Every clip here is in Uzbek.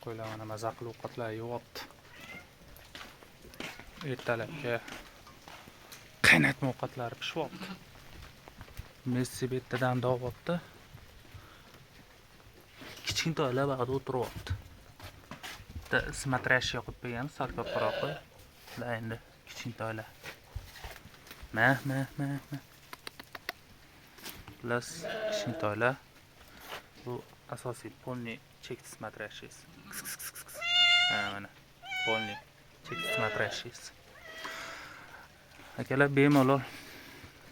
Qo'ylar mana maza qilib ovqatlar yeyapti. Ertalabga qaynatma ovqatlari pishyapti. Messi bettadan da'votda. Kichkintoylar bag'da o'tiryapti. Bitta смотрящий qo'yib qo'ygan, sal kattaroq. Ular endi kichkintoylar. Ma. Plus kichkintoylar. Bu asosiy polniy chekis смотрящий. Mana polniy chekis смотрящий. Akalar bemalol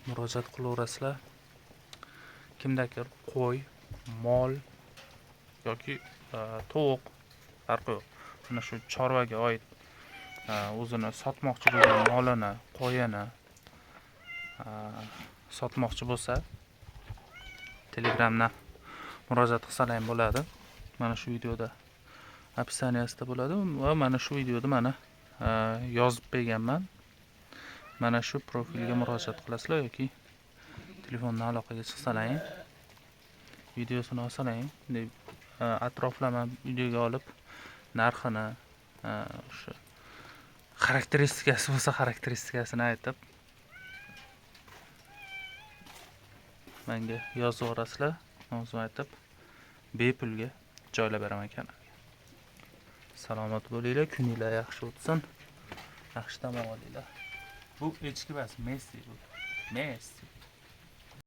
murojaat qilaverasizlar. Kimdadir qo'y, mol yoki tovuq farqi yo'q. Mana shu chorvaga oid o'zini sotmoqchi bo'lgan molini, qo'yini sotmoqchi bo'lsa, Telegramdan murojaat qilsalar ham bo'ladi. Mana shu videoda opsiyaniyasida bo'ladi va mana shu videoda mana yozib qo'yganman. Mana shu profilga murojaat qilasizlar yoki telefondan aloqaga chiqsalaring, videosini olsalaring, deb atroflama videoga olib narxini, o'sha xarakteristikasi bo'lsa xarakteristikasini aytib menga yozib yuborasizlar. O'zim aytib bepulga joylab beraman kanalga. Salomat bo'linglar, kuninglar yaxshi o'tsin. Yaxshi dam olinglar. Bu echki emas, Messi bu. Messi.